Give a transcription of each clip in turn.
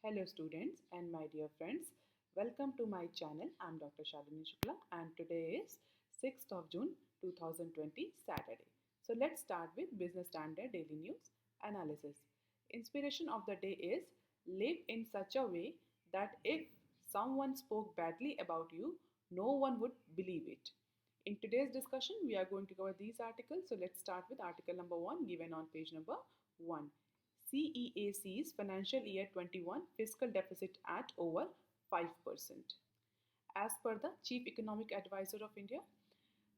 Hello students and my dear friends, welcome to my channel. I am Dr. Shalini Shukla and today is 6th of June 2020 Saturday. So let's start with Business Standard Daily News Analysis. Inspiration of the day is live in such a way that if someone spoke badly about you, no one would believe it. In today's discussion, we are going to cover these articles. So let's start with article number 1 given on page number 1. CEAC's financial year 21 fiscal deficit at over 5%. As per the Chief Economic Advisor of India,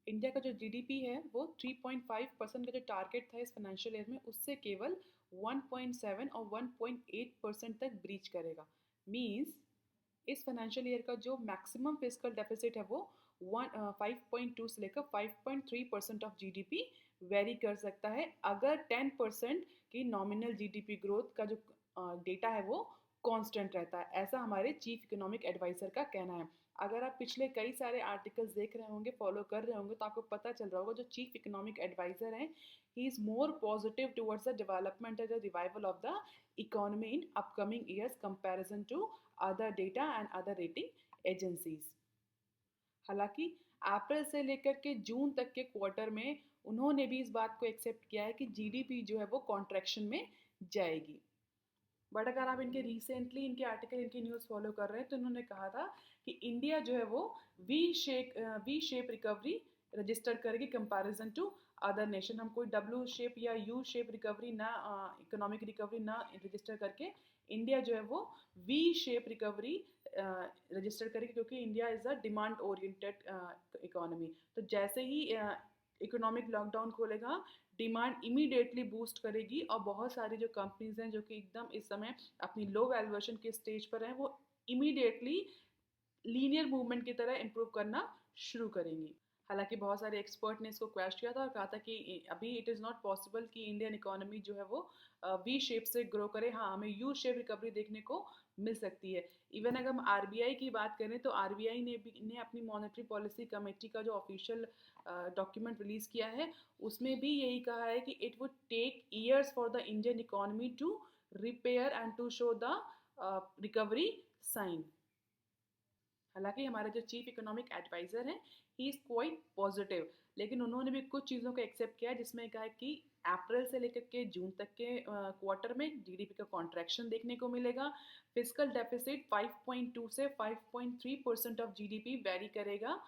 India का जो GDP है वो 3.5% का जो target था इस financial year में उससे केवल 1.7 और 1.8% तक ब्रीच करेगा. मींस इस फाइनेंशियल ईयर का जो मैक्सिमम फिस्कल डेफिसिट है वो 5.2 से लेकर 5.3% ऑफ जीडीपी वेरी कर सकता है अगर 10% की नॉमिनल जीडीपी ग्रोथ का जो डेटा है वो कांस्टेंट रहता है. ऐसा हमारे चीफ इकोनॉमिक एडवाइजर का कहना है. अगर आप पिछले कई सारे आर्टिकल्स देख रहे होंगे, फॉलो कर रहे होंगे, तो आपको पता चल रहा होगा जो चीफ इकोनॉमिक एडवाइजर हैं he is more positive towards the development and the revival of the economy in upcoming years comparison to other data and other rating agencies. हालांकि अप्रैल से लेकर के जून तक के क्वार्टर में उन्होंने भी इस बात को एक्सेप्ट किया है कि जीडीपी जो है वो कॉन्ट्रैक्शन में जाएगी. बट अगर आप इनके रिसेंटली इनके आर्टिकल इनकी न्यूज़ फॉलो कर रहे हैं तो इन्होंने कहा था कि इंडिया जो है वो वी शेप रिकवरी रजिस्टर करेगी कंपैरिजन टू अदर नेशन. हम कोई डब्ल्यू शेप या यू शेप रिकवरी ना इकोनॉमिक रिकवरी ना रजिस्टर करके इंडिया जो है वो वी शेप रिकवरी रजिस्टर करेगी क्योंकि India is a demand oriented economy. तो जैसे ही इकोनॉमिक लॉकडाउन खोलेगा डिमांड इमीडिएटली बूस्ट करेगी और बहुत सारी जो कंपनीज हैं जो कि एकदम इस समय अपनी लो वैल्यूएशन के स्टेज पर हैं वो इमीडिएटली लीनियर मूवमेंट की तरह इंप्रूव करना शुरू करेंगी. हालांकि बहुत सारे एक्सपर्ट ने इसको क्वेश्चन किया था और कहा था कि अभी इट इज़ नॉट पॉसिबल कि इंडियन इकोनॉमी जो है वो वी शेप से ग्रो करे. हाँ, हमें यू शेप रिकवरी देखने को मिल सकती है. इवन अगर हम आरबीआई की बात करें तो आरबीआई ने अपनी मॉनेटरी पॉलिसी कमेटी का जो ऑफिशियल डॉक्यूमेंट रिलीज किया है उसमें भी यही कहा है कि it would take years for the Indian economy to repair and to show the recovery sign. हालांकि हमारे जो चीफ इकोनॉमिक एडवाइजर हैं ही इज़ क्वाइट पॉजिटिव, लेकिन उन्होंने भी कुछ चीज़ों को एक्सेप्ट किया जिसमें कहा कि अप्रैल से लेकर के जून तक के क्वार्टर में जीडीपी का कॉन्ट्रैक्शन देखने को मिलेगा. फिस्कल डेफिसिट 5.2 से 5.3% ऑफ जीडीपी वेरी करेगा.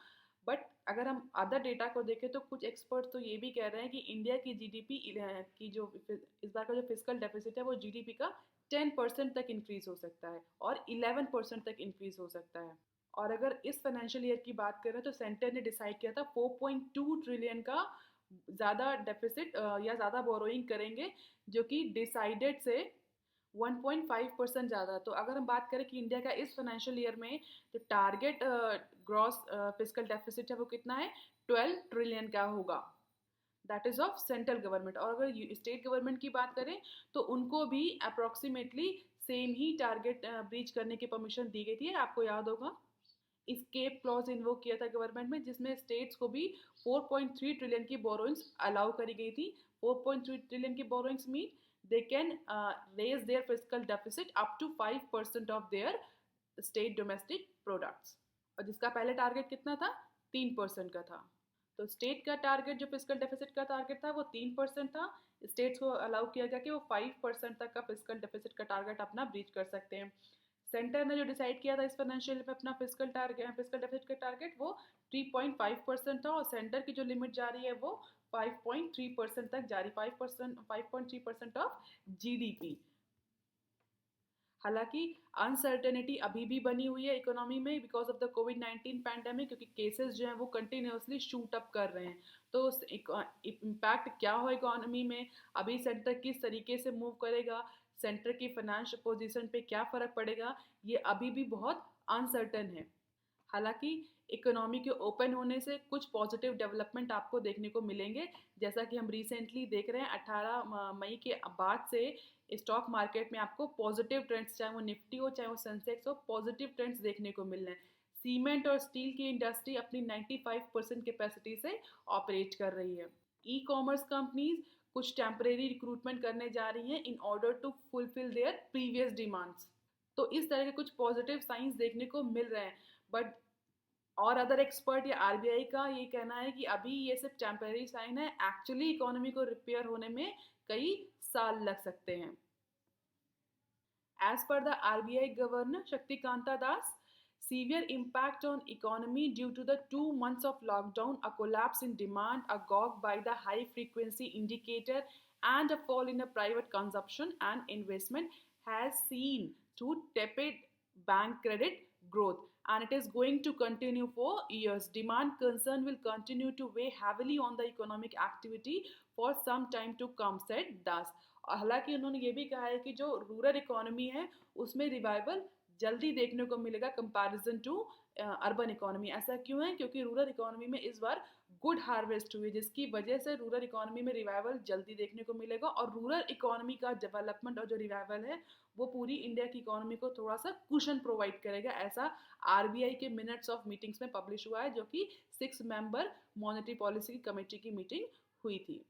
बट अगर हम अदर डेटा को देखें तो कुछ एक्सपर्ट तो ये भी कह रहे हैं कि इंडिया की जीडीपी की जो इस बार का जो फिस्कल डेफिसिट है वो जीडीपी का 10% तक इंक्रीज हो सकता है और 11% तक इंक्रीज हो सकता है. और अगर इस फाइनेंशियल ईयर की बात करें तो सेंटर ने डिसाइड किया था 4.2 ट्रिलियन का ज़्यादा डेफिसिट या ज़्यादा बोरोइंग करेंगे जो कि डिसाइडेड से 1.5% ज़्यादा. तो अगर हम बात करें कि इंडिया का इस फाइनेंशियल ईयर में जो टारगेट ग्रॉस फिस्कल डेफिसिट है वो कितना है 12 ट्रिलियन का होगा. That is of central government. और अगर स्टेट गवर्नमेंट की बात करें तो उनको भी अप्रॉक्सीमेटली सेम ही टारगेट ब्रीच करने की परमिशन दी गई थी. आपको याद होगा स्केप क्लॉज इन्वोक किया था गवर्नमेंट में जिसमें स्टेट्स को भी 4.3 ट्रिलियन की बोरोइंग्स अलाउ करी गई थी. 4.3 ट्रिलियन की borrowings mean they can raise their fiscal deficit up to 5% of their state domestic products. और जिसका पहले टारगेट कितना था 3% का था. तो स्टेट का टारगेट जो फिस्कल डेफिसिट का टारगेट था वो 3% था. स्टेट्स को अलाउ किया गया कि वो 5% तक का फिस्कल डेफिसिट का टारगेट अपना ब्रीच कर सकते हैं. सेंटर ने जो डिसाइड किया था इस फाइनेंशियल में अपना फिस्कल डेफिसिट का टारगेट वो 3.5% था और सेंटर की जो लिमिट जा रही है वो 5.3% तक जा रही. 5.3% ऑफ जीडीपी. हालांकि अनसर्टेनिटी अभी भी बनी हुई है इकोनॉमी में बिकॉज ऑफ द कोविड-19 पैंडेमिक क्योंकि केसेस जो हैं वो कंटिन्यूसली शूट अप कर रहे हैं. तो इम्पैक्ट क्या हो इकोनॉमी में, अभी सेंटर किस तरीके से मूव करेगा, सेंटर की फाइनेंशियल पोजीशन पे क्या फ़र्क पड़ेगा, ये अभी भी बहुत अनसर्टन है. हालांकि इकोनॉमी के ओपन होने से कुछ पॉजिटिव डेवलपमेंट आपको देखने को मिलेंगे. जैसा कि हम रिसेंटली देख रहे हैं 18 मई के बाद से स्टॉक मार्केट में आपको पॉजिटिव ट्रेंड्स, चाहे वो निफ्टी हो चाहे वो सेंसेक्स हो, पॉजिटिव ट्रेंड्स देखने को मिल रहे हैं. सीमेंट और स्टील की इंडस्ट्री अपनी 95% कैपेसिटी से ऑपरेट कर रही है. ई कॉमर्स कंपनीज कुछ टेम्परेरी रिक्रूटमेंट करने जा रही हैं in order to fulfil their previous demands. तो इस तरह के कुछ पॉजिटिव साइंस देखने को मिल रहे हैं। बट और अदर एक्सपर्ट या आरबीआई का ये कहना है कि अभी ये सिर्फ टेम्पररी साइन है, एक्चुअली इकोनॉमी को रिपेयर होने में कई साल लग सकते हैं। As per the RBI Governor Shaktikanta Das, severe impact on economy due to the 2 months of lockdown, a collapse in demand, a gog by the high frequency indicator, and a fall in the private consumption and investment has seen to tepid bank credit growth, and it is going to continue for years. Demand concern will continue to weigh heavily on the economic activity for some time to come, said Das. हालांकि उन्होंने ये भी कहा है कि जो rural economy है उसमें रिवाइवल जल्दी देखने को मिलेगा कंपैरिजन टू अर्बन इकोनॉमी। ऐसा क्यों है? क्योंकि रूरल इकोनॉमी में इस बार गुड हार्वेस्ट हुई, जिसकी वजह से रूरल इकोनॉमी में रिवाइवल जल्दी देखने को मिलेगा। और रूरल इकोनॉमी का डेवलपमेंट और जो रिवाइवल है वो पूरी इंडिया की इकोनॉमी को थोड़ा सा कुशन प्रोवाइड करेगा, ऐसा आरबीआई के मिनट्स ऑफ मीटिंग्स में पब्लिश हुआ है, जो कि 6 मेंबर मॉनेटरी पॉलिसी कमेटी की मीटिंग हुई थी।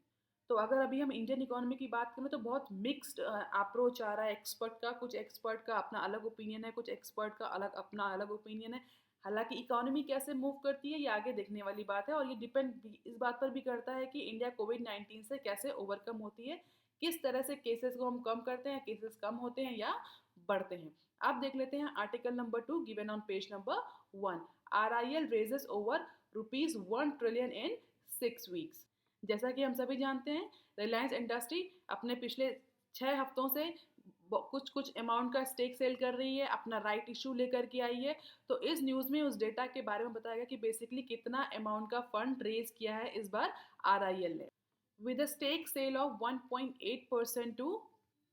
तो अगर अभी हम इंडियन इकोनॉमी की बात करें तो बहुत मिक्स्ड अप्रोच आ रहा है एक्सपर्ट का। कुछ एक्सपर्ट का अपना अलग ओपिनियन है, कुछ एक्सपर्ट का अपना अलग ओपिनियन है। हालांकि इकोनॉमी कैसे मूव करती है ये आगे देखने वाली बात है, और ये डिपेंड इस बात पर भी करता है कि इंडिया कोविड-19 से कैसे ओवरकम होती है, किस तरह से केसेस को हम कम करते हैं, केसेस कम होते हैं या बढ़ते हैं। अब देख लेते हैं article number 2 given on page number 1। RIL raises over ₹1 trillion in 6 weeks। जैसा कि हम सभी जानते हैं, रिलायंस इंडस्ट्री अपने पिछले 6 हफ्तों से कुछ कुछ अमाउंट का स्टेक सेल कर रही है, अपना राइट इशू लेकर के आई है। तो इस न्यूज़ में उस डेटा के बारे में बताया गया कि बेसिकली कितना अमाउंट का फंड रेज किया है इस बार RIL ने। With a stake sale of 1.8% to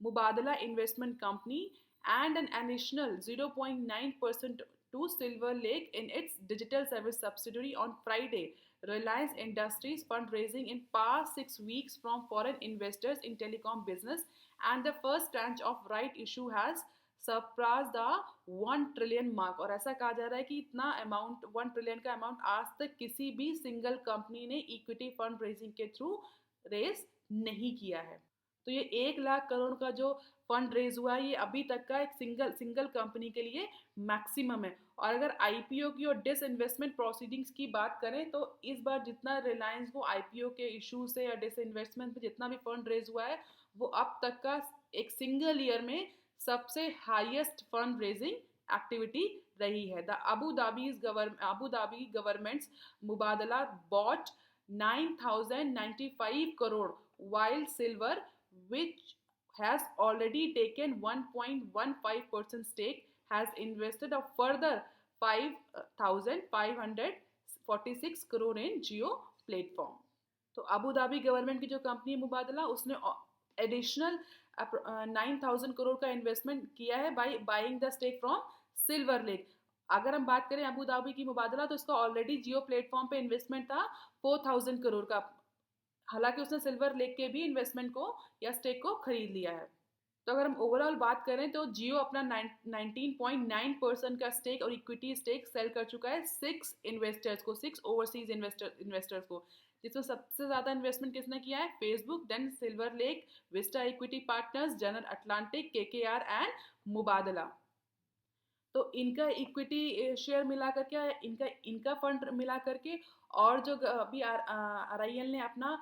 Mubadala investment company and an additional 0.9% to Silver Lake in its digital service subsidiary on Friday. Reliance Industries fundraising in past 6 weeks from foreign investors in telecom business, and the first tranche of right issue has surpass the 1 trillion mark. और ऐसा कहा जा रहा है कि इतना amount 1 trillion का amount आज तक किसी भी सिंगल कंपनी ने इक्विटी फंड रेजिंग के थ्रू रेज नहीं किया है। तो ये 1 लाख करोड़ का जो फंड रेज हुआ है ये अभी तक का एक सिंगल कंपनी के लिए मैक्सिमम है। और अगर आईपीओ की और डिसइन्वेस्टमेंट प्रोसीडिंग्स की बात करें तो इस बार जितना रिलायंस को आईपीओ के इशू से या डिसइन्वेस्टमेंट में जितना भी फंड रेज हुआ है वो अब तक का एक सिंगल ईयर में सबसे हाईएस्ट फंड रेजिंग एक्टिविटी रही है। The Abu Dhabi government's Mubadala bought 9,095 crore, while silver, which has already taken 1.15% stake, has invested a further 5,546 crore in Jio platform। तो अबू धाबी गवर्नमेंट की जो company मुबादला उसने additional 9,000 crore का investment किया है by buying the stake from Silver Lake. अगर हम बात करें अबू धाबी की मुबादला तो इसका ऑलरेडी जियो प्लेटफॉर्म पे इन्वेस्टमेंट था 4,000 करोड़ का। हालांकि उसने सिल्वर लेक के भी इन्वेस्टमेंट को या स्टेक को खरीद लिया है। तो अगर हम ओवरऑल बात करें तो जियो अपना 19.9% का स्टेक और इक्विटी स्टेक सेल कर चुका है 6 ओवरसीज इन्वेस्टर्स को, जिसमें सबसे ज़्यादा इन्वेस्टमेंट किसने किया है? Facebook, then Silver Lake, Vista Equity Partners, General Atlantic, KKR and Mubadala. तो इनका इक्विटी शेयर मिला करके इनका फंड मिला करके और जो अभी RIL ने अपना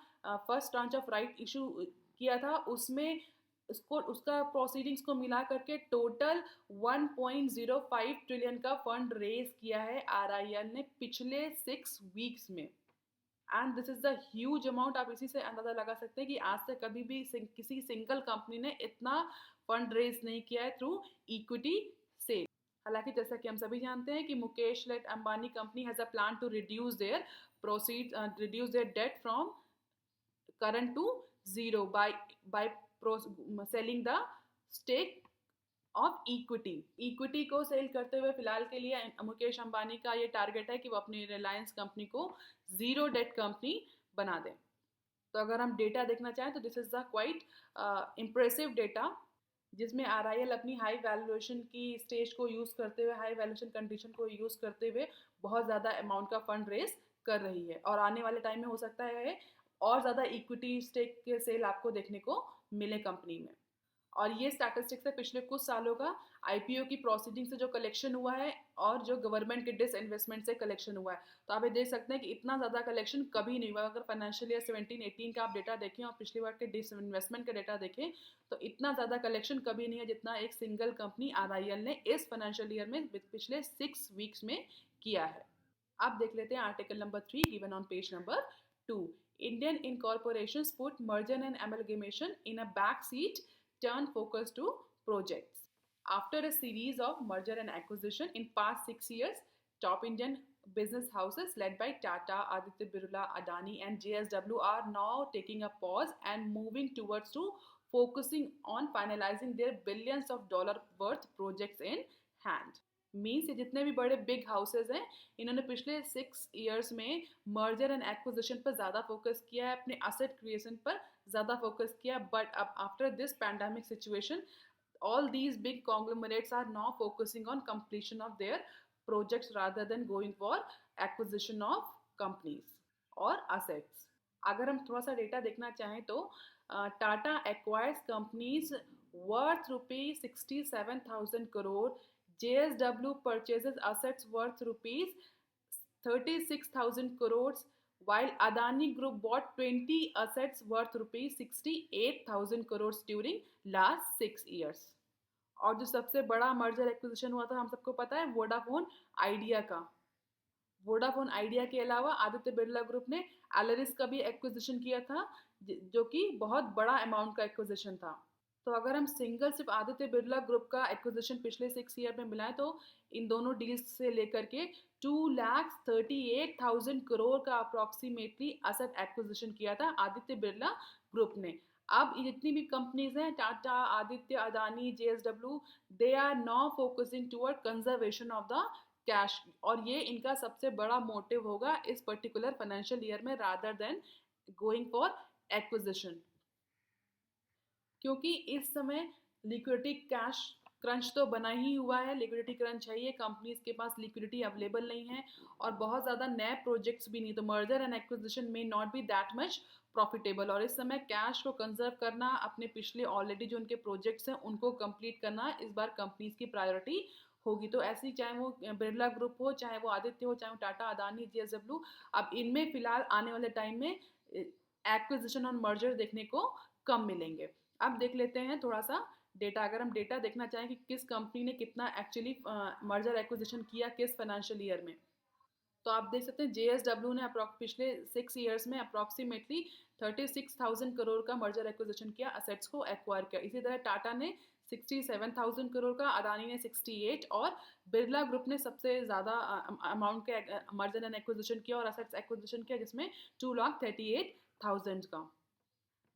first tranche of right issue किया था उसमें उसका प्रोसीडिंग्स को मिला करके टोटल 1.05 ट्रिलियन का फंड रेज किया है RIL ने पिछले 6 वीक्स में। And this is the huge amount. आप इसी से अंदाजा लगा सकते हैं कि आज तक कभी भी किसी सिंगल कंपनी ने इतना फंड रेज नहीं किया है थ्रू इक्विटी सेल। हालांकि जैसा कि हम सभी जानते हैं कि Mukesh led Ambani company has a plan to reduce their debt from current to zero by selling the stake of equity को सेल करते हुए फिलहाल के लिए मुकेश अंबानी का ये टारगेट है कि वो अपनी रिलायंस कंपनी को जीरो डेट कंपनी बना दें। तो अगर हम डेटा देखना चाहें तो this is the quite impressive data, जिसमें RIL अपनी हाई वैल्यूएशन की स्टेज को यूज़ करते हुए, हाई वैल्यूएशन कंडीशन को यूज़ करते हुए बहुत ज़्यादा अमाउंट का फंड रेज कर रही है। और आने वाले टाइम में हो सकता है और ज़्यादा इक्विटी स्टेक के सेल आपको देखने को मिले कंपनी में। और ये स्टैटिस्टिक्स है पिछले कुछ सालों का आईपीओ की प्रोसीडिंग से जो कलेक्शन हुआ है और जो गवर्नमेंट के डिसइन्वेस्टमेंट से कलेक्शन हुआ है। तो आप ये देख सकते हैं कि इतना ज़्यादा कलेक्शन कभी नहीं हुआ। अगर फाइनेंशियल ईयर 17-18 का आप डेटा देखें और पिछली बार के डिसइन्वेस्टमेंट का डेटा देखें तो इतना ज़्यादा कलेक्शन कभी नहीं है जितना एक सिंगल कंपनी आरआईएल ने इस फाइनेंशियल ईयर में पिछले 6 वीक्स में किया है। अब देख लेते हैं article number 3 given on page number 2। Indian incorporations put merger and amalgamation in a backseat, turn focus to projects. After a series of merger and acquisition in past 6 years, top Indian business houses led by Tata, Aditya Birla, Adani, and JSW are now taking a pause and moving towards to focusing on finalizing their billions of dollar worth projects in hand. Means ये जितने भी बड़े big houses हैं इन्होंने पिछले 6 years में merger and acquisition पर ज़्यादा फोकस किया है, अपने एसेट क्रिएशन पर ज़्यादा फोकस किया। बट अब after this pandemic situation all these big conglomerates are now focusing on completion of their projects rather than going for acquisition of companies or assets. अगर हम थोड़ा सा डेटा देखना चाहें तो Tata acquires companies worth ₹67,000 crore, JSW purchases assets worth ₹36,000 crores, while Adani Group bought 20 assets worth ₹68,000 crores during last 6 years. और जो सबसे बड़ा मर्जर एक्विजिशन हुआ था हम सबको पता है वोडाफोन आइडिया का। वोडाफोन आइडिया के अलावा आदित्य बिरला ग्रुप ने एलरिस का भी एक्विजिशन किया था जो कि बहुत बड़ा अमाउंट का एक्विजिशन था। तो अगर हम सिंगल सिर्फ आदित्य बिरला ग्रुप का एक्विजिशन पिछले 6 year में मिलाएं तो इन दोनों डील्स से लेकर के 2,38,000 crore का अप्रॉक्सीमेटली एसेट एक्विजिशन किया था आदित्य बिरला ग्रुप ने। अब ये जितनी भी कंपनीज हैं Tata, Aditya, Adani, JSW, they are now focusing toward conservation of the cash और ये इनका सबसे बड़ा मोटिव होगा इस पर्टिकुलर फाइनेंशियल ईयर में rather than going for acquisition. क्योंकि इस समय लिक्विडिटी कैश क्रंच तो बना ही हुआ है, लिक्विडिटी क्रंच है, ये कंपनीज के पास लिक्विडिटी अवेलेबल नहीं है और बहुत ज़्यादा नए प्रोजेक्ट्स भी नहीं, तो मर्जर एंड एक्विजिशन में not be that much profitable और इस समय कैश को कंजर्व करना, अपने पिछले ऑलरेडी जो उनके प्रोजेक्ट्स हैं उनको कंप्लीट करना इस बार कंपनीज की प्रायोरिटी होगी। तो ऐसी चाहे वो बिरला ग्रुप हो, चाहे वो आदित्य हो, चाहे वो टाटा, अदानी, जेएसडब्ल्यू, अब इनमें फिलहाल आने वाले टाइम में एक्विजिशन और मर्जर देखने को कम मिलेंगे। अब देख लेते हैं थोड़ा सा डेटा। अगर हम डेटा देखना चाहें कि किस कंपनी ने कितना एक्चुअली मर्जर एक्विजिशन किया किस फाइनेंशियल ईयर में, तो आप देख सकते हैं जेएसडब्ल्यू ने पिछले 6 years में अप्रॉक्सीमेटली 36,000 crore का मर्जर एक्विजिशन किया, असेट्स को एक्वायर किया। इसी तरह टाटा ने 67,000 crore का, अदानी ने 68 और बिरला ग्रुप ने सबसे ज़्यादा अमाउंट के मर्जर एंड एक्विजिशन किया और असेट्स एक्विजिशन किया जिसमें 2,38,000 का।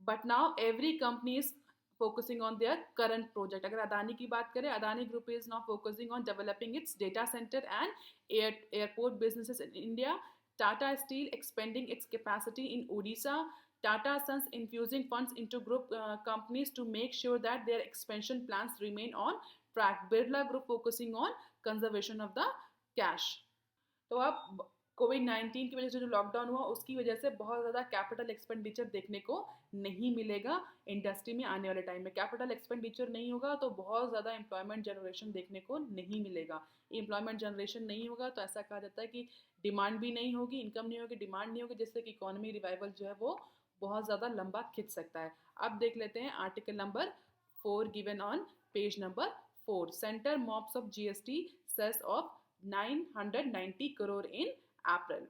But now every company is focusing on their current project. अगर अदानी की बात करें, Adani group is now focusing on developing it's data centre and airport businesses in India. Tata steel expanding its capacity in Odisha. Tata Sons infusing funds into group companies to make sure that their expansion plans remain on track. Birla Group focusing on conservation of the cash. तो अब कोविड-19 की वजह से जो lockdown हुआ उसकी वजह से बहुत ज़्यादा कैपिटल एक्सपेंडिचर देखने को नहीं मिलेगा इंडस्ट्री में आने वाले टाइम में। कैपिटल एक्सपेंडिचर नहीं होगा तो बहुत ज़्यादा एम्प्लॉयमेंट जनरेशन देखने को नहीं मिलेगा। एम्प्लॉयमेंट जनरेशन नहीं होगा तो ऐसा कहा जाता है कि डिमांड भी नहीं होगी, इनकम नहीं होगी, डिमांड नहीं होगी, जिससे कि इकोनॉमी रिवाइवल जो है वो बहुत ज़्यादा लंबा खिंच सकता है। अब देख लेते हैं article number 4 given on page number 4। Centre mops of GST cess of 990 crore in April.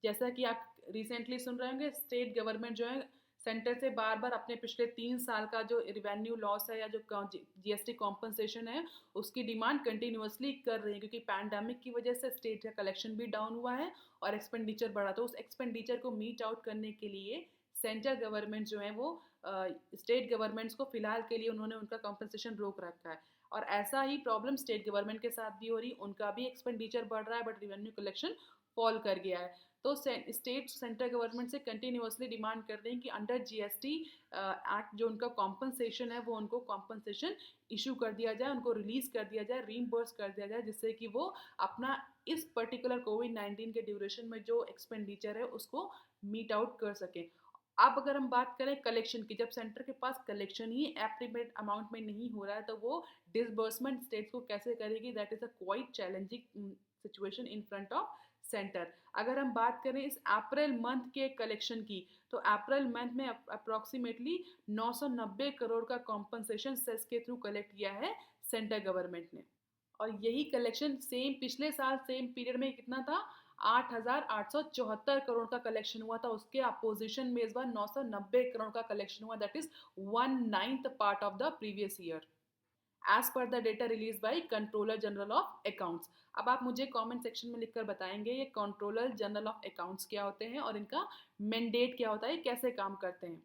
जैसा कि आप रिसेंटली सुन रहे होंगे, स्टेट गवर्नमेंट जो है सेंटर से बार बार अपने पिछले 3 साल का जो रेवेन्यू लॉस है या जो जीएसटी कॉम्पनसेशन है उसकी डिमांड कंटिन्यूसली कर रही है, क्योंकि पैंडेमिक की वजह से स्टेट का कलेक्शन भी डाउन हुआ है और एक्सपेंडिचर बढ़ा। तो उस एक्सपेंडिचर को मीट आउट करने के लिए सेंट्रल गवर्नमेंट जो है वो स्टेट गवर्नमेंट्स को फिलहाल के लिए उन्होंने उनका कॉम्पनसेशन रोक रखा है और ऐसा ही प्रॉब्लम स्टेट गवर्नमेंट के साथ भी हो रही, उनका भी एक्सपेंडिचर बढ़ रहा है बट रेवेन्यू कलेक्शन फॉल कर गया है। तो स्टेट सेंट्रल गवर्नमेंट से कंटिन्यूसली डिमांड कर रहे हैं कि अंडर जीएसटी एक्ट जो उनका कॉम्पनसेशन है वो उनको कॉम्पनसेशन इशू कर दिया जाए, उनको रिलीज कर दिया जाए, रीइंबर्स कर दिया जाए, जिससे कि वो अपना इस पर्टिकुलर कोविड-19 के ड्यूरेशन में जो एक्सपेंडिचर है उसको मीट आउट कर सकें। अब अगर हम बात करें कलेक्शन की, जब सेंटर के पास कलेक्शन ही एप्रीमेट अमाउंट में नहीं हो रहा है तो वो डिसबर्समेंट स्टेट्स को कैसे करेगी, that is a quite challenging situation in front of centre. अगर हम बात करें इस अप्रैल मंथ के कलेक्शन की, तो अप्रैल मंथ में अप्रोक्सीमेटली 990 करोड़ का कॉम्पनसेशन सेस के थ्रू कलेक्ट किया है सेंटर गवर्नमेंट ने। और यही कलेक्शन सेम पिछले साल सेम पीरियड में कितना था, 8,874 करोड़ का कलेक्शन हुआ था। उसके अपोजिशन में इस बार 990 करोड़ का कलेक्शन हुआ, that is 1/9 part of the previous year as per the data release by controller general of accounts. अब आप मुझे कमेंट सेक्शन में लिखकर बताएंगे ये कंट्रोलर जनरल ऑफ अकाउंट्स क्या होते हैं और इनका मैंडेट क्या होता है, कैसे काम करते हैं।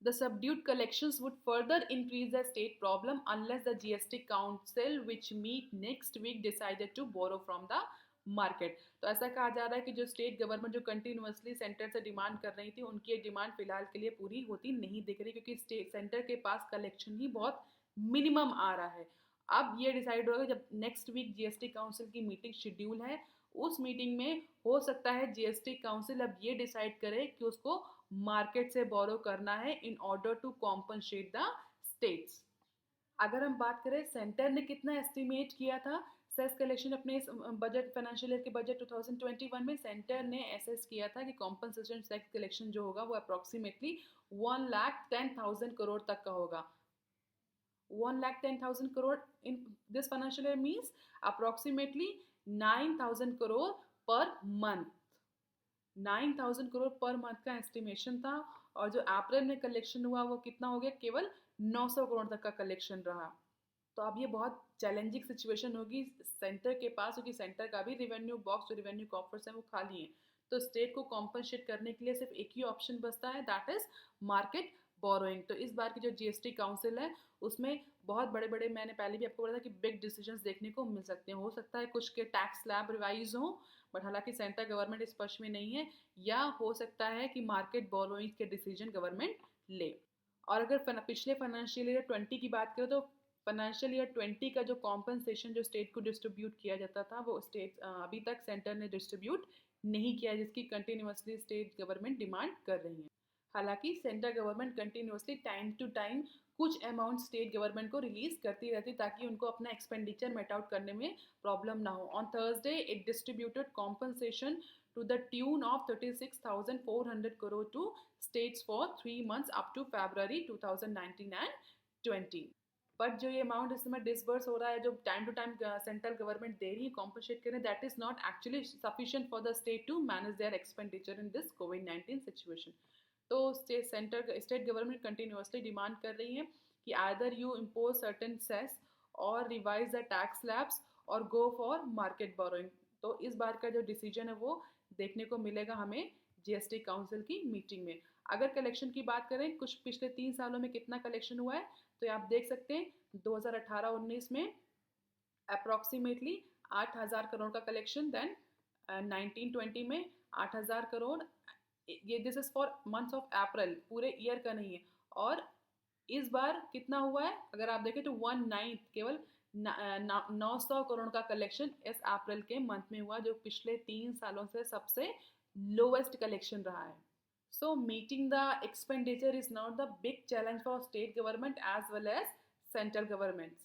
The subdued collections would further increase the state problem unless the GST Council, which meet next week, decided to borrow from the market. तो ऐसा कहा जा रहा है कि जो स्टेट गवर्नमेंट जो कंटिन्यूसली सेंटर से डिमांड कर रही थी, उनकी ये डिमांड फिलहाल के लिए पूरी होती नहीं दिख रही, क्योंकि स्टेट सेंटर के पास कलेक्शन ही बहुत मिनिमम आ रहा है। अब ये डिसाइड होगा जब नेक्स्ट वीक जीएसटी काउंसिल की मीटिंग शेड्यूल है, उस मीटिंग में हो सकता है जीएसटी काउंसिल अब ये डिसाइड करे कि उसको मार्केट से बोरो करना है in order to compensate the states. अगर हम बात करें सेंटर ने कितना एस्टिमेट किया था सेस कलेक्शन अपने इस बजट फाइनेंशियल ईयर के बजट 2021 में, सेंटर ने एसेस किया था कि कॉम्पनसेशन सेस कलेक्शन जो होगा वो अप्रोक्सीमेटली 1,10,000 करोड़ तक का होगा। 1,10,000 crore in this financial year means approximately 9,000 crore per month. 9,000 crore per month का एस्टिमेशन था, और जो अप्रैल में कलेक्शन हुआ वो कितना हो गया, केवल 900 करोड़ तक का कलेक्शन रहा। तो अब ये बहुत चैलेंजिंग सिचुएशन होगी सेंटर के पास, क्योंकि सेंटर का भी रिवेन्यू बॉक्स जो रिवेन्यू कॉफर्स हैं वो खाली हैं। तो स्टेट को कॉम्पनसेट करने के लिए सिर्फ एक ही ऑप्शन बचता है, दैट इज मार्केट बोरोइंग। तो इस बार की जो जीएसटी काउंसिल है उसमें बहुत बड़े बड़े, मैंने पहले भी आपको बोला था कि बिग डिसीजंस देखने को मिल सकते हैं। हो सकता है कुछ के टैक्स स्लैब रिवाइज हो, बट हालांकि सेंटर गवर्नमेंट इस पक्ष में नहीं है, या हो सकता है कि मार्केट बोरोइंग के डिसीजन गवर्नमेंट ले। और अगर पिछले फाइनेंशियल ईयर 20 की बात करें तो फाइनेंशियल ईयर 20 का जो कॉम्पनसेशन जो स्टेट को डिस्ट्रीब्यूट किया जाता था वो स्टेट अभी तक सेंटर ने डिस्ट्रीब्यूट नहीं किया, जिसकी कंटिन्यूसली स्टेट गवर्नमेंट डिमांड कर रही है। हालांकि centre government continuously time to time कुछ अमाउंट स्टेट गवर्नमेंट को रिलीज करती रहती ताकि उनको अपना एक्सपेंडिचर मेट आउट करने में प्रॉब्लम ना हो। On Thursday it distributed compensation to the tune of 36,400 crore to states for 3 months up to February 2019 and 20। But जो ये अमाउंट इस समय डिसबर्स हो रहा है, जो time to time central government दे रही है कॉम्पनसेट करें, that is not actually sufficient for the state to manage their expenditure in this कोविड-19 सिचुएशन। तो स्टेट गवर्नमेंट कंटिन्यूसली डिमांड कर रही है कि either you impose certain cess or revise the tax slabs or go for market borrowing. तो इस बार का जो डिसीजन है वो देखने को मिलेगा हमें जीएसटी काउंसिल की मीटिंग में। अगर कलेक्शन की बात करें कुछ पिछले 3 सालों में कितना कलेक्शन हुआ है, तो आप देख सकते हैं 2018-19 में अप्रोक्सीमेटली 8,000 करोड़ का कलेक्शन, देन 19-20 में 8,000 करोड़। ये this is for months of April, पूरे ईयर का नहीं है। और इस बार कितना हुआ है अगर आप देखें तो 1/9 केवल 900 करोड़ का कलेक्शन इस अप्रैल के मंथ में हुआ, जो पिछले 3 सालों से सबसे लोवेस्ट कलेक्शन रहा है। So meeting the expenditure is now the big challenge for state government as well as central governments।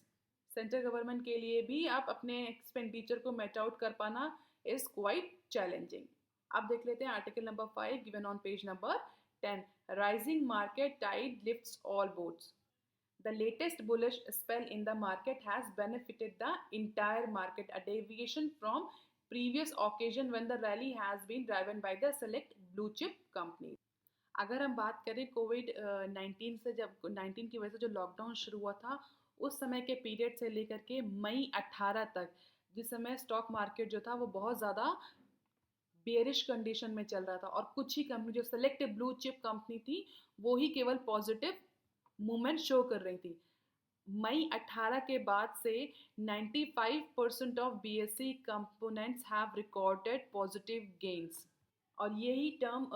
Central government के लिए भी आप अपने एक्सपेंडिचर को मेट आउट कर पाना इज क्वाइट चैलेंजिंग। अब देख लेते हैं article number 5 given on page number 10। Rising market tide lifts all boats. The latest bullish spell in the market has benefited the entire market, a deviation from previous occasion when the rally has been driven by the select blue chip companies। अगर हम बात करें Covid 19 से, जब 19 की वजह से जो लॉकडाउन शुरू हुआ था उस समय के पीरियड से लेकर के मई 18 तक, जिस समय स्टॉक मार्केट जो था वो बहुत ज़्यादा बेरिश कंडीशन में चल रहा था, और कुछ ही कंपनी जो सेलेक्ट ब्लू चिप कंपनी थी वो ही केवल पॉजिटिव मूवमेंट शो कर रही थी। मई 18 के बाद से 95% of BSE components have recorded positive gains, और यही टर्म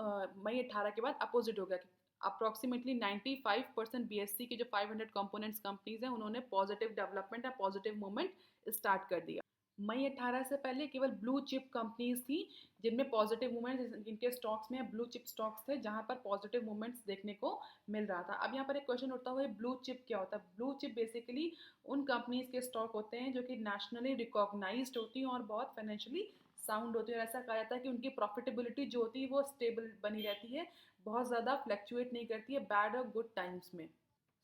मई 18 के बाद अपोजिट हो गया। अप्रॉक्सीमेटली 95% बीएससी के जो 500 कंपोनेंट्स कंपनीज हैं उन्होंने पॉजिटिव डेवलपमेंट या पॉजिटिव मूवमेंट स्टार्ट कर दिया। मई 18 से पहले केवल ब्लू चिप कंपनीज थी जिनमें पॉजिटिव मूवमेंट्स, जिनके स्टॉक्स में ब्लू चिप स्टॉक्स थे जहां पर पॉजिटिव मूवमेंट्स देखने को मिल रहा था। अब यहाँ पर एक क्वेश्चन उठता हुआ, ब्लू चिप क्या होता है? ब्लू चिप बेसिकली उन कंपनीज के स्टॉक होते हैं जो कि नेशनली रिकॉग्नाइज्ड होती हैं और बहुत फाइनेंशियली साउंड होती है, और ऐसा कहा जाता है कि उनकी प्रॉफिटेबिलिटी जो होती है वो स्टेबल बनी रहती है, बहुत ज़्यादा फ्लैक्चुएट नहीं करती है बैड और गुड टाइम्स में।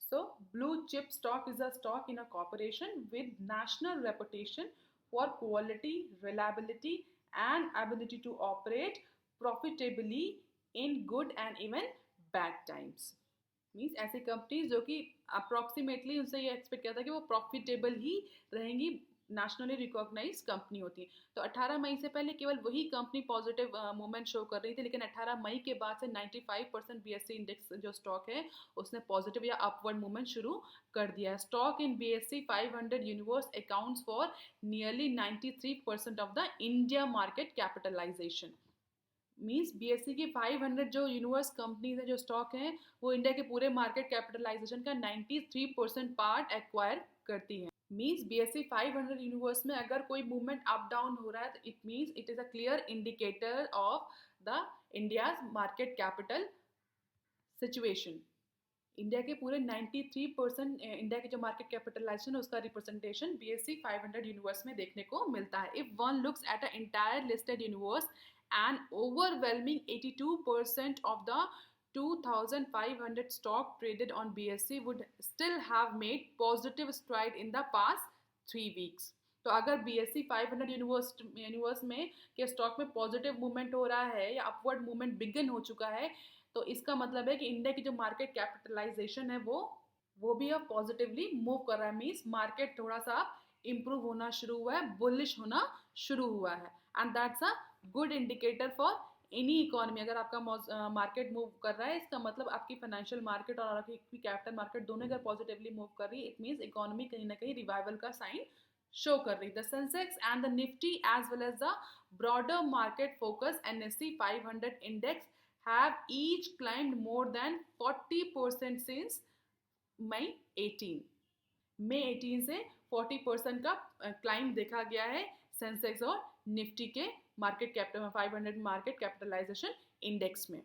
So, blue chip stock is a stock in a corporation with national reputation for quality, reliability, and ability to operate profitably in good and even bad times. Means ऐसी companies जो कि approximately उनसे ये expect किया था कि वो profitable ही रहेंगी, नेशनली रिकॉग्नाइज कंपनी होती है। तो 18 मई से पहले केवल वही कंपनी पॉजिटिव मूवमेंट शो कर रही थी, लेकिन 18 मई के बाद से 95% बीएससी इंडेक्स जो स्टॉक है उसने पॉजिटिव या अपवर्ड मूवमेंट शुरू कर दिया है। Stock in BSC 500 universe accounts for nearly 93% of the India market capitalisation. Means BSC की 500 जो यूनिवर्स कंपनीज है, जो स्टॉक हैं, वो इंडिया के पूरे मार्केट कैपिटलाइजेशन का 93% पार्ट एक्वायर करती है। मीन्स बीएससी 500 यूनिवर्स में अगर कोई मूवमेंट अप डाउन हो रहा है तो it means it is a clear indicator of the India's market capital situation. India के पूरे 93% इंडिया के जो मार्केट कैपिटलाइजेशन है उसका रिप्रेजेंटेशन बीएससी 500 यूनिवर्स में देखने को मिलता है। If one looks at a entire listed universe, an overwhelming 82% of the 2,500 stock traded on BSE would still have made positive stride in the past 3 weeks. तो अगर BSE 500 universe में के stock में पॉजिटिव मूवमेंट हो रहा है या upward movement begin हो चुका है, तो इसका मतलब है कि इंडिया की जो मार्केट कैपिटलाइजेशन है वो भी अब पॉजिटिवली मूव कर रहा है। मीन्स मार्केट थोड़ा सा इम्प्रूव होना शुरू हुआ है, बुलिश होना शुरू हुआ है, and that's a good indicator for any economy. अगर आपका मार्केट मूव कर रहा है, इसका मतलब आपकी फाइनेंशियल मार्केट और आपकी कैपिटल मार्केट दोनों अगर पॉजिटिवली मूव कर रही है, इट मीन्स इकोनॉमी कहीं ना कहीं रिवाइवल का साइन शो कर रही है। The Sensex and the Nifty as well as the broader market focus NSC 500 index have each climbed more than 40% since May 18। मई 18 से 40% का क्लाइंब देखा गया है सेंसेक्स और निफ्टी के market capital 500 market capitalisation index में।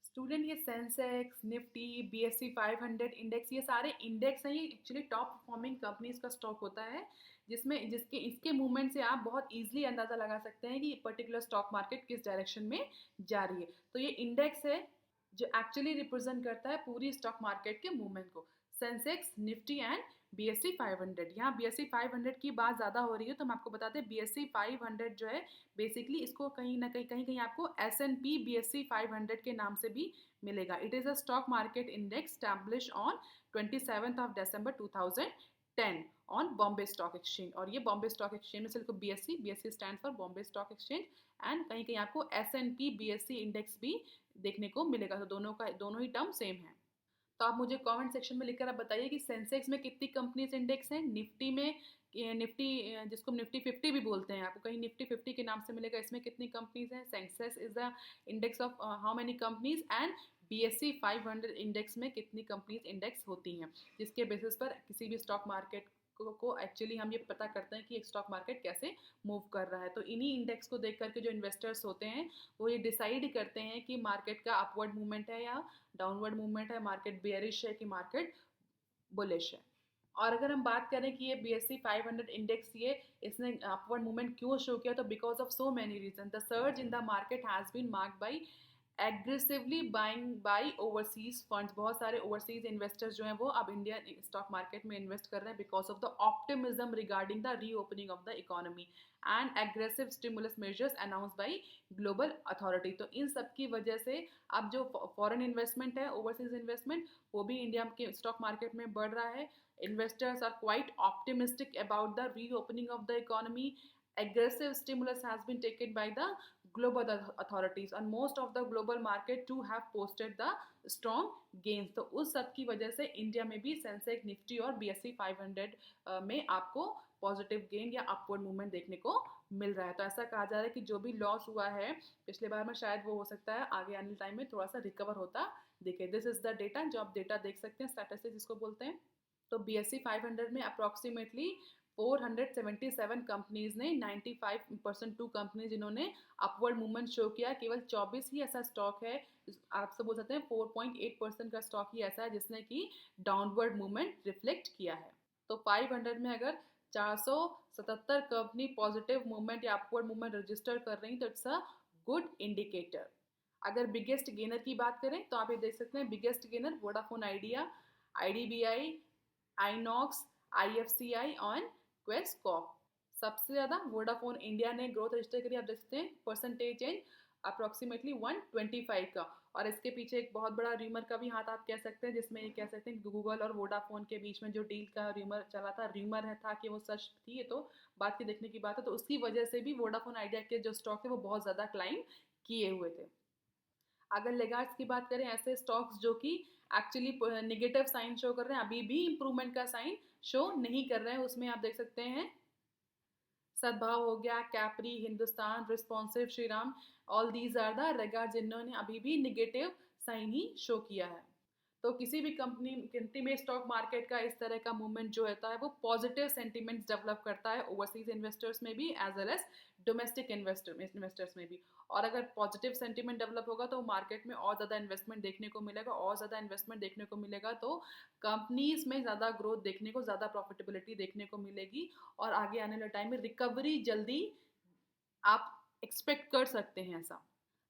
स्टूडेंट, ये सेंसेक्स, निफ्टी, बीएससी 500 इंडेक्स, ये सारे इंडेक्स हैं, ये एक्चुअली टॉप परफॉर्मिंग कंपनीज का स्टॉक होता है, जिसके इसके मूवमेंट से आप बहुत इजीली अंदाज़ा लगा सकते हैं कि पर्टिकुलर स्टॉक मार्केट किस डायरेक्शन में जा रही है। तो ये इंडेक्स है जो एक्चुअली रिप्रेजेंट करता है पूरी स्टॉक मार्केट के मूवमेंट को, सेंसेक्स, निफ्टी एंड बीएससी 500। यहाँ बीएससी 500 की बात ज़्यादा हो रही है तो हम आपको बताते हैं बीएससी 500 जो है बेसिकली इसको कहीं ना कहीं आपको S&P BSE 500 के नाम से भी मिलेगा। It is a stock market index establish on 27th of December 2010 on Bombay stock exchange. और ये बॉम्बे स्टॉक एक्सचेंज में सिर्फ BSE stand for Bombay stock exchange, and कहीं आपको S&P BSE इंडेक्स भी देखने को मिलेगा। तो दोनों ही टर्म सेम है। तो आप मुझे कमेंट सेक्शन में लिखकर आप बताइए कि सेंसेक्स में कितनी कंपनीज इंडेक्स हैं, निफ्टी में, निफ्टी जिसको निफ्टी 50 भी बोलते हैं, आपको कहीं निफ्टी 50 के नाम से मिलेगा, इसमें कितनी कंपनीज हैं। Sensex is the index of how many companies, and BSc 500 index में कितनी कंपनीज इंडेक्स होती हैं, जिसके बेसिस पर किसी भी स्टॉक मार्केट को एक्चुअली हम ये पता करते हैं कि एक स्टॉक मार्केट कैसे मूव कर रहा है। तो इन्हीं इंडेक्स को देख करके जो इन्वेस्टर्स होते हैं वो ये डिसाइड करते हैं कि मार्केट का अपवर्ड मूवमेंट है या डाउनवर्ड मूवमेंट है, मार्केट बेयरिश है कि मार्केट बुलिश है। और अगर हम बात करें कि ये BSE 500 इंडेक्स इसने अपवर्ड मूवमेंट क्यों शो किया, तो because of so many reason. The surge in the market has been marked by aggressively buying by overseas funds. बहुत सारे ओवरसीज इन्वेस्टर्स जो हैं वो अब इंडियन स्टॉक मार्केट में इन्वेस्ट कर रहे हैं because of the optimism regarding the reopening of the economy and aggressive stimulus measures announce by global authority. तो इन सब की वजह से अब जो फॉरेन इन्वेस्टमेंट है, ओवरसीज इन्वेस्टमेंट, वो भी इंडिया के स्टॉक मार्केट में बढ़ रहा है। Investors are quite optimistic about the reopening of the economy. Aggressive stimulus has been taken by the global authorities and most of the global market too have posted the strong gains. तो उस सब की वजह से India में भी Sensex, Nifty और BSE 500 में आपको पॉजिटिव गेन या अपवर्ड मूवमेंट देखने को मिल रहा है। तो ऐसा कहा जा रहा है कि जो भी लॉस हुआ है पिछले बार में, शायद वो हो सकता है आगे आने टाइम में थोड़ा सा रिकवर होता दिखे। दिस इज द डेटा जो आप डेटा देख सकते हैं, स्टैटिस्टिक्स इसको बोलते हैं। तो BSE 500 में अप्रॉक्सीमेटली 477 कंपनीज ने 95% टू कंपनीज जिन्होंने अपवर्ड मूवमेंट शो किया, केवल 24 ही ऐसा स्टॉक है, आप सब बोल सकते हैं 4.8% का स्टॉक ही ऐसा है जिसने कि डाउनवर्ड मूवमेंट रिफ्लेक्ट किया है। तो 500 में अगर 477 कंपनी पॉजिटिव मूवमेंट या अपवर्ड मूवमेंट रजिस्टर कर रही तो इट्स अ गुड इंडिकेटर। अगर बिगेस्ट गेनर की बात करें तो आप ये देख सकते हैं, biggest gainer Vodafone idea, IDBI, INOX, IFCI और क्वेस्ट कॉप। सबसे ज़्यादा वोडाफोन इंडिया ने ग्रोथ रजिस्टर करी, आप देख सकते हैं परसेंटेज इन अप्रॉक्सीमेटली 125 का। और इसके पीछे एक बहुत बड़ा र्यूमर का भी हाथ आप कह सकते हैं, जिसमें ये कह सकते हैं गूगल और वोडाफोन के बीच में जो डील का र्यूमर चला था, र्यूमर है था कि वो सच थी, ये तो बात की देखने की बात है। तो उसकी वजह से भी वोडाफोन आइडिया के जो स्टॉक थे वो बहुत ज़्यादा क्लाइम किए हुए थे। अगर लेगार्ड्स की बात करें, ऐसे स्टॉक्स जो कि एक्चुअली नेगेटिव साइन शो कर रहे हैं, अभी भी इंप्रूवमेंट का साइन शो नहीं कर रहे हैं, उसमें आप देख सकते हैं सद्भाव हो गया, Capri, Hindustan, responsive, Shriram, all these are the regards जिन्होंने अभी भी निगेटिव साइन ही शो किया है। तो किसी भी कंपनी में स्टॉक मार्केट का इस तरह का मूवमेंट जो होता है वो पॉजिटिव सेंटीमेंट्स डेवलप करता है ओवरसीज इन्वेस्टर्स में भी as well as domestic investors में भी। और अगर पॉजिटिव सेंटीमेंट डेवलप होगा तो मार्केट में और ज़्यादा इन्वेस्टमेंट देखने को मिलेगा, और ज़्यादा इन्वेस्टमेंट देखने को मिलेगा तो कंपनीज में ज़्यादा ग्रोथ देखने को, ज़्यादा प्रॉफिटेबिलिटी देखने को मिलेगी, और आगे आने वाले टाइम में रिकवरी जल्दी आप एक्सपेक्ट कर सकते हैं ऐसा।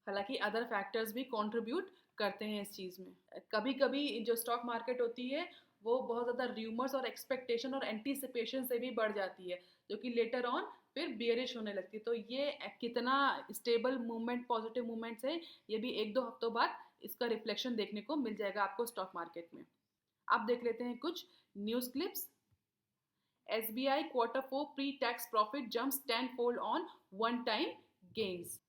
हालांकि अदर फैक्टर्स भी कंट्रीब्यूट करते हैं इस चीज़ में। कभी कभी जो स्टॉक मार्केट होती है वो बहुत ज़्यादा र्यूमर्स और एक्सपेक्टेशन और एंटीसिपेशन से भी बढ़ जाती है, जो कि लेटर ऑन फिर बियरिश होने लगती है। तो ये कितना स्टेबल मूवमेंट, पॉजिटिव मूवमेंट्स है, ये भी 1-2 हफ्तों बाद इसका रिफ्लेक्शन देखने को मिल जाएगा आपको स्टॉक मार्केट में। अब देख लेते हैं कुछ news clips. SBI Q4 pre-tax profit jumps tenfold on one-time gains.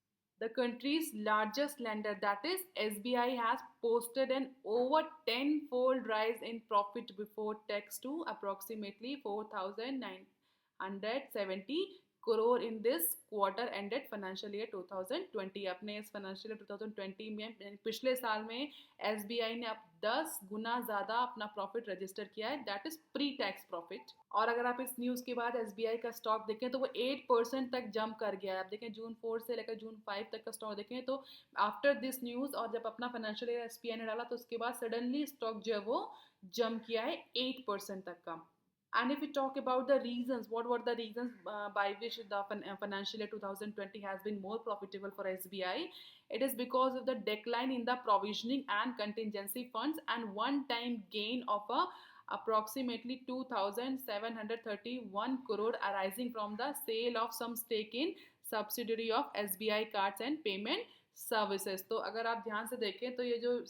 The country's largest lender, that is SBI, has posted an over tenfold rise in profit before tax to approximately 4,970 crore in this quarter ended financial year 2020। अपने इस financial year 2020 में, पिछले साल में SBI ने अब 10 गुना ज़्यादा अपना प्रॉफिट रजिस्टर किया है, that is pre tax profit. और अगर आप इस न्यूज़ के बाद SBI का स्टॉक देखें तो वो 8% तक जंप कर गया है। आप देखें जून 4 से लेकर जून 5 तक का स्टॉक देखें तो आफ्टर दिस न्यूज़, और जब अपना फाइनेंशियल ईयर SBI ने डाला तो उसके बाद सडनली स्टॉक जो है वो जंप किया है 8% तक का। And if we talk about the reasons, what were the reasons by which the financial year 2020 has been more profitable for SBI? It is because of the decline in the provisioning and contingency funds and one-time gain of approximately 2,731 crore arising from the sale of some stake in subsidiary of SBI Cards and Payment Services। तो अगर आप ध्यान से देखें तो ये जो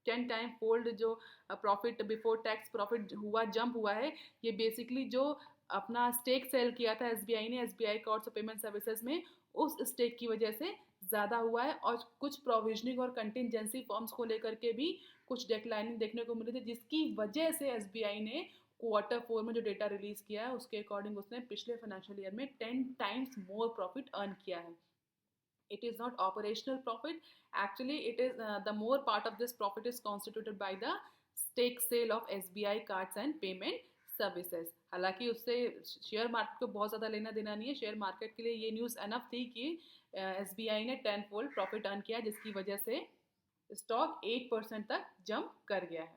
10 time fold जो प्रॉफिट बिफोर टैक्स प्रॉफिट हुआ, जंप हुआ है, ये बेसिकली जो अपना स्टेक सेल किया था SBI ने SBI कार्ड्स और पेमेंट सर्विसेज में, उस स्टेक की वजह से ज़्यादा हुआ है। और कुछ प्रोविजनिंग और कंटिजेंसी फॉर्म्स को लेकर के भी कुछ डिक्लाइनिंग देखने को मिली थी, जिसकी वजह से SBI ने Q4 में जो डेटा रिलीज किया है उसके अकॉर्डिंग उसने पिछले फाइनेंशियल ईयर में 10 टाइम्स मोर प्रॉफिट अर्न किया है। It is not operational profit, actually it is the more part of this profit is constituted by the stake sale of SBI cards and payment services। हालांकि उससे share market को बहुत ज़्यादा लेना देना नहीं है, शेयर मार्केट के लिए ये न्यूज़ अनफ थी कि SBI ने 10 फोल्ड प्रॉफिट अर्न किया, जिसकी वजह से स्टॉक 8% तक जंप कर गया है।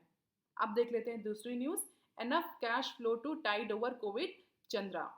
अब देख लेते हैं दूसरी news, enough cash flow to tide over Covid, Chandra.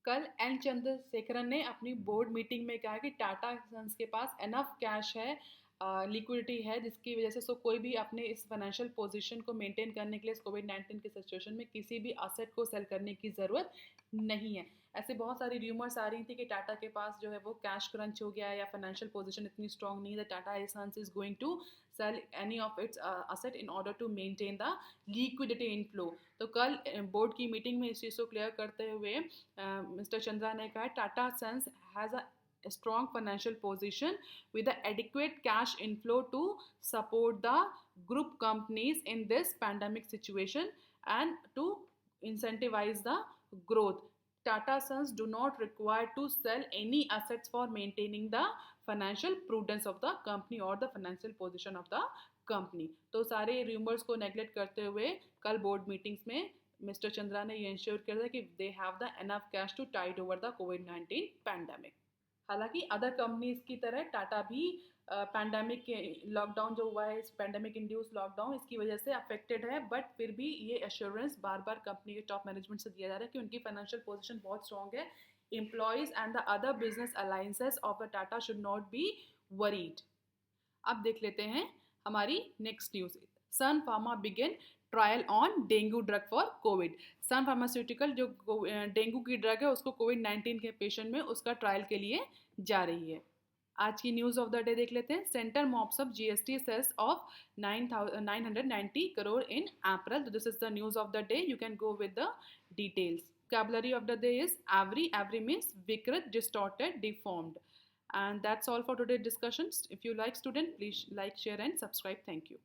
कल एन चंद्रशेखरन ने अपनी बोर्ड मीटिंग में कहा कि टाटा सन्स के पास एनफ कैश है, लिक्विडिटी है, जिसकी वजह से कोई भी अपने इस फाइनेंशियल पोजीशन को मेंटेन करने के लिए इस कोविड-19 की सिचुएशन में किसी भी असेट को सेल करने की ज़रूरत नहीं है। ऐसे बहुत सारी र्यूमर्स आ रही थी कि टाटा के पास जो है वो कैश क्रंच हो गया है या फाइनेंशियल पोजीशन इतनी स्ट्रॉन्ग नहीं है, Tata Sons is going to sell any of its asset in order to maintain the liquidity inflow. तो कल बोर्ड की मीटिंग में इस चीज़ को क्लियर करते हुए मिस्टर चंद्रा ने कहा Tata Sons has a strong financial position with an adequate cash inflow to support the group companies in this pandemic situation and to incentivize the growth. Tata Sons do not require to sell any assets for maintaining the financial prudence of the company or the financial position of the company। तो सारे rumours को neglect करते हुए कल board meetings में mister Chandra ने ये ensure किया था कि they have the enough cash to tide over the कोविड-19 पैंडेमिक। हालांकि अदर कंपनीज की तरह टाटा भी पैंडेमिक के लॉकडाउन जो हुआ है, इस पैंडेमिक इंड्यूस लॉकडाउन, इसकी वजह से अफेक्टेड है, बट फिर भी ये एश्योरेंस बार बार कंपनी के टॉप मैनेजमेंट से दिया जा रहा है कि उनकी फाइनेंशियल पोजीशन बहुत स्ट्रांग है, employees and the other business alliances of the Tata should not be worried. अब देख लेते हैं हमारी next news. Sun Pharma begin trial on dengue drug for Covid. Sun pharmaceutical जो डेंगू की ड्रग है उसको कोविड-19 के पेशेंट में उसका ट्रायल के लिए जा रही है। आज की न्यूज ऑफ द डे देख लेते हैं। Centre mops up GST cess of 990 crore in April. This is the news of the day, you can go with the details. Vocabulary of the day is every. Every means vikrit, distorted, deformed. And that's all for today's discussions. If you like student, please like, share and subscribe. Thank you.